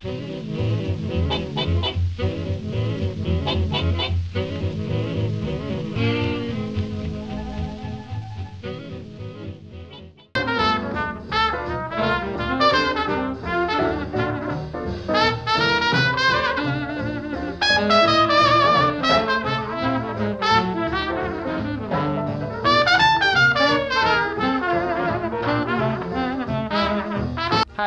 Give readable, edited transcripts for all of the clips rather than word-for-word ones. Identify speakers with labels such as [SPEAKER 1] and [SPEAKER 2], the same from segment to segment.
[SPEAKER 1] Hi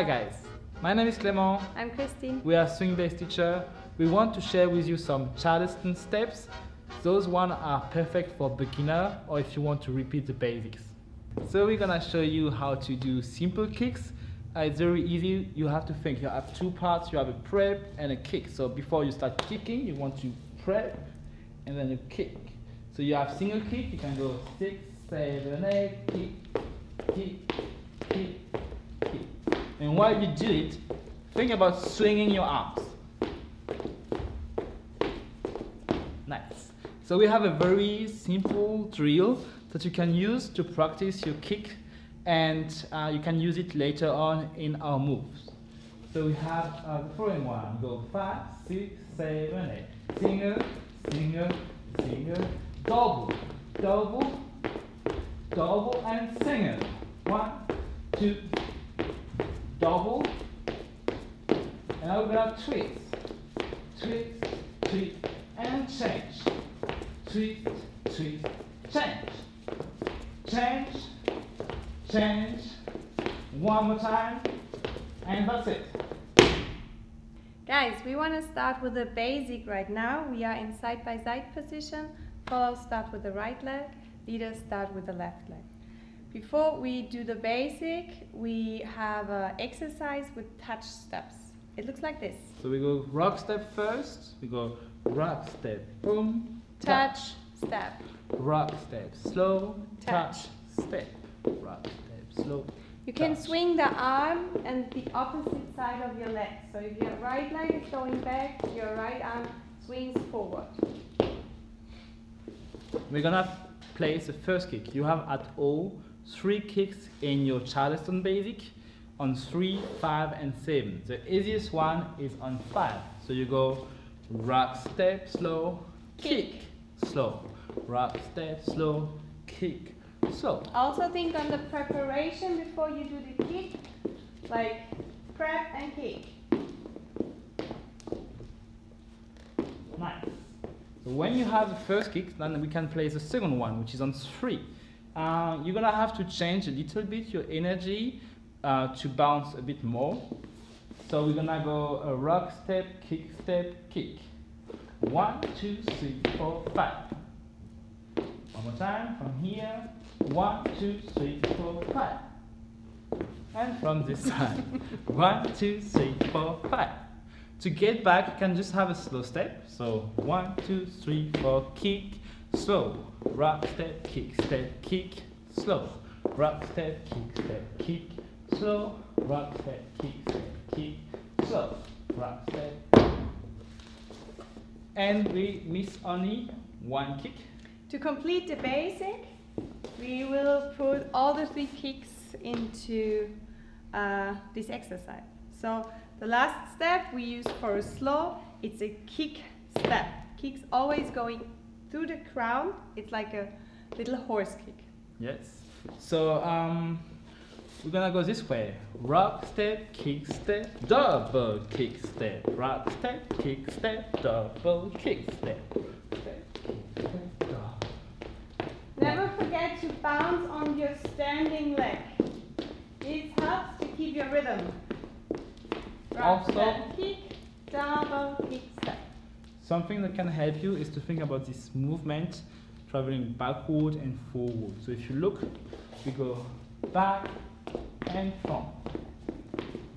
[SPEAKER 1] guys, my name is Clément.
[SPEAKER 2] I'm Christine.
[SPEAKER 1] We are swing-based teacher. We want to share with you some Charleston steps. Those ones are perfect for beginner or if you want to repeat the basics. So we're gonna show you how to do simple kicks. It's very easy. You have to think. You have two parts. You have a prep and a kick. So before you start kicking, you want to prep and then you kick. So you have single kick. You can go 6, 7, 8, kick, kick, kick, kick. And while you do it, think about swinging your arms. Nice. So we have a very simple drill that you can use to practice your kick, and you can use it later on in our moves. So we have the following one. Go 5, 6, 7, 8. Single, single, single, double, double, double, and single. 1, 2, double, and now we're gonna twist, twist, twist, and change, twist, twist, change, change, change, one more time, and that's it.
[SPEAKER 2] Guys, we want to start with the basic right now. We are in side-by-side position. Follow start with the right leg, leaders start with the left leg. Before we do the basic, we have an exercise with touch steps. It looks like this.
[SPEAKER 1] So we go rock step first, we go rock step, boom,
[SPEAKER 2] Touch, step.
[SPEAKER 1] rock step, slow,
[SPEAKER 2] Touch.
[SPEAKER 1] step, rock step, slow.
[SPEAKER 2] You can
[SPEAKER 1] touch.
[SPEAKER 2] swing the arm and the opposite side of your leg. So if your right leg is going back, your right arm swings forward.
[SPEAKER 1] We're gonna place the first kick. You have at all 3 kicks in your Charleston basic on 3, 5, and 7. The easiest one is on 5. So you go rock, step, slow, kick, slow. Rock, step, slow, kick, slow.
[SPEAKER 2] Also think on the preparation before you do the kick, like prep and kick.
[SPEAKER 1] Nice. So when you have the first kick, then we can play the second one, which is on 3. You're gonna have to change a little bit your energy to bounce a bit more. So we're gonna go a rock step, kick. 1, 2, 3, 4, 5. One more time from here. 1, 2, 3, 4, 5. And from this side. 1, 2, 3, 4, 5. To get back, you can just have a slow step. So 1, 2, 3, 4, kick, slow. Rock step, kick, slow. Rock step, kick, slow. Rock step, kick, slow. Rock step. And we miss only 1 kick.
[SPEAKER 2] To complete the basic, we will put all the 3 kicks into this exercise. So the last step we use for a slow, it's a kick step. Kick's always going through the ground. It's like a little horse kick.
[SPEAKER 1] Yes. So we're gonna go this way. Rock step, double kick step. Rock step, double kick step.
[SPEAKER 2] Never forget to bounce on your standing leg. This helps to keep your rhythm. Rock
[SPEAKER 1] Also,
[SPEAKER 2] step, kick, double kick step.
[SPEAKER 1] something that can help you is to think about this movement traveling backward and forward. So if you look, we go back and front,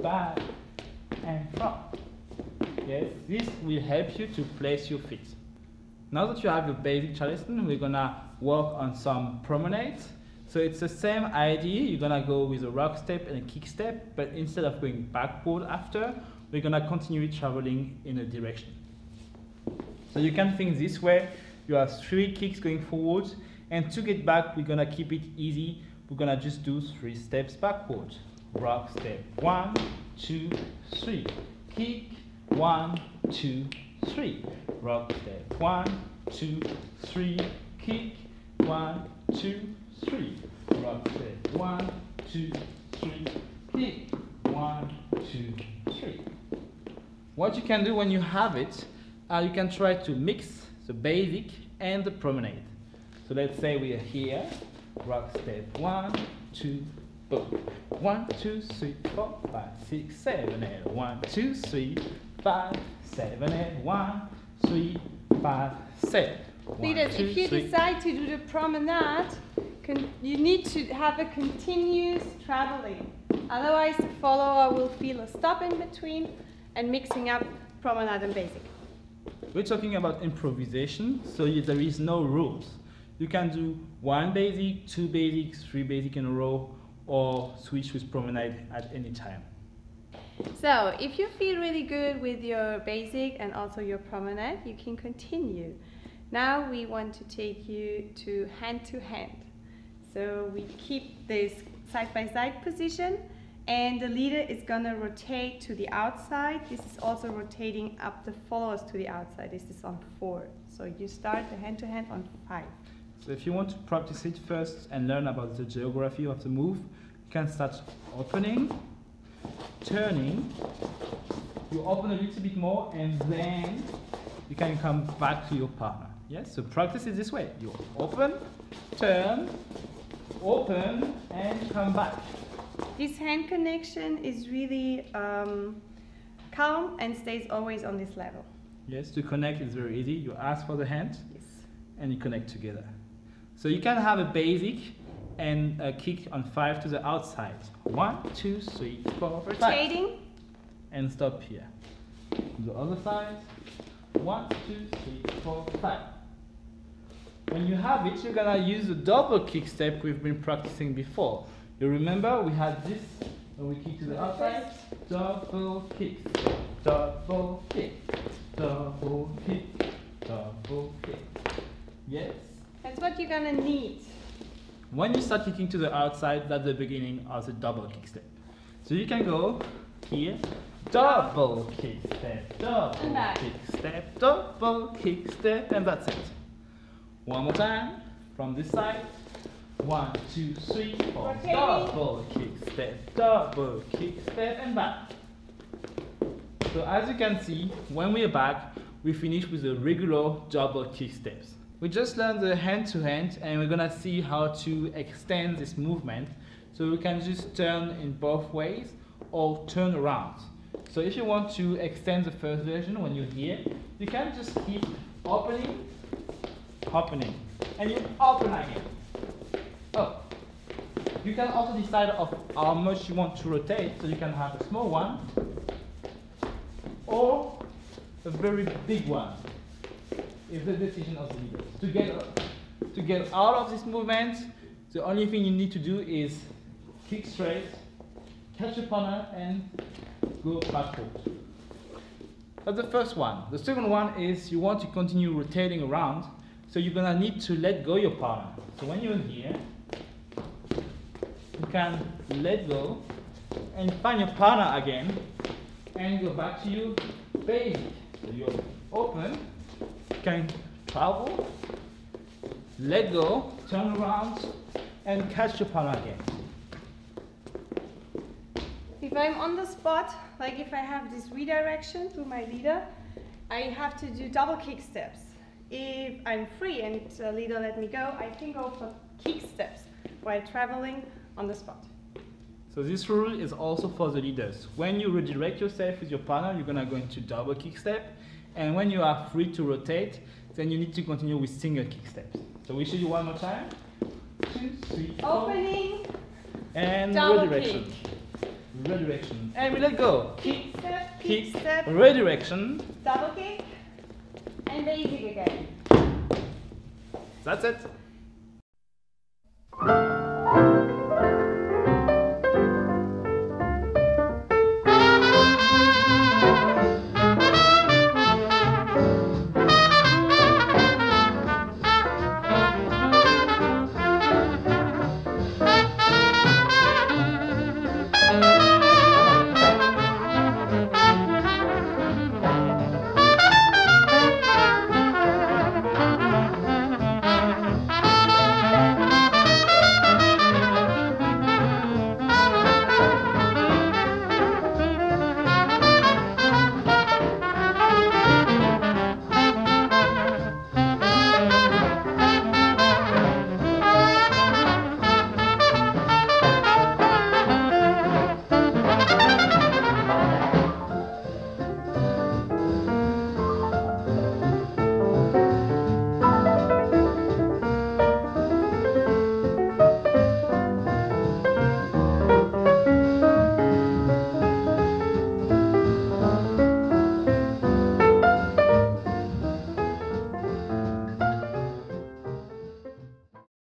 [SPEAKER 1] back and front. Yes, this will help you to place your feet. Now that you have your basic Charleston, we're gonna work on some promenades. So it's the same idea. You're gonna go with a rock step and a kick step, but instead of going backward after, we're gonna continue traveling in a direction. So you can think this way. You have 3 kicks going forward, and to get back, we're gonna keep it easy. We're gonna just do 3 steps backward. Rock step, 1, 2, 3. kick, 1, 2, 3. Rock step, 1, 2, 3, kick, 1, 2, 3. Rock step, 1, 2, 3, kick, 1, 2, 3. What you can do when you have it, you can try to mix the basic and the promenade. So let's say we are here, rock step 1, 2, boom. 1, 2, 3, 4, 5, 6, 7, 8. 1, 2, 3, 5, 7, 8. 1, 3, 5, 7.
[SPEAKER 2] Leaders, if you decide to do the promenade, you need to have a continuous traveling. Otherwise, the follower will feel a stop in between and mixing up promenade and basic.
[SPEAKER 1] We're talking about improvisation, so there is no rules. You can do 1 basic, 2 basic, 3 basic in a row, or switch with promenade at any time.
[SPEAKER 2] So, if you feel really good with your basic and also your promenade, you can continue. Now we want to take you to hand. So we keep this side-by-side position, and the leader is going to rotate to the outside. This is also rotating up the followers to the outside. This is on 4. So you start the hand-to-hand on 5.
[SPEAKER 1] So if you want to practice it first and learn about the geography of the move, you can start opening, turning. You open a little bit more, and then you can come back to your partner. Yes, so practice it this way. You open, turn, open, and come back.
[SPEAKER 2] This hand connection is really calm and stays always on this level.
[SPEAKER 1] Yes, to connect is very easy. You ask for the hand,
[SPEAKER 2] Yes.
[SPEAKER 1] and you connect together. So you can have a basic and a kick on 5 to the outside. 1, 2, 3, 4, 5.
[SPEAKER 2] Rotating.
[SPEAKER 1] And stop here. The other side. 1, 2, 3, 4, 5. When you have it, you're gonna use the double kick step we've been practicing before. You remember we had this when we kick to the outside. Double kick, double kick, double kick, double kick. Yes?
[SPEAKER 2] That's what you're gonna need.
[SPEAKER 1] When you start kicking to the outside, that's the beginning of the double kick step. So you can go here, double kick step, double kick step, double kick step, and that's it. One more time, from this side. 1, 2, 3, 4.
[SPEAKER 2] Rotating.
[SPEAKER 1] Double kick step, and back. So as you can see, when we are back, we finish with the regular double kick steps. We just learned the hand-to-hand, and we're gonna see how to extend this movement. So we can just turn in both ways or turn around. So if you want to extend the first version when you're here, you can just keep opening, and you open again. Oh, you can also decide of how much you want to rotate, so you can have a small one or a very big one. It's the decision of the leader. To get out of this movement, the only thing you need to do is kick straight, catch your partner, and go backward. That's the first one. The second one is you want to continue rotating around, so you're gonna need to let go your partner. So when you're here, you can let go and find your partner again and go back to your basic. So you're open, you can travel, let go, turn around, and catch your partner again.
[SPEAKER 2] If I'm on the spot, like if I have this redirection through my leader, I have to do double kick steps. If I'm free and the leader let me go, I can go for kick steps while traveling on the spot.
[SPEAKER 1] So this rule is also for the leaders. When you redirect yourself with your partner, you're gonna go into double kick step, and when you are free to rotate, then you need to continue with single kick steps. So we show you one more time. 2, 3, 4.
[SPEAKER 2] Opening,
[SPEAKER 1] and
[SPEAKER 2] double
[SPEAKER 1] redirection.
[SPEAKER 2] kick.
[SPEAKER 1] Redirection. And we let go.
[SPEAKER 2] Kick step,
[SPEAKER 1] Redirection.
[SPEAKER 2] double kick, and basic again.
[SPEAKER 1] That's it.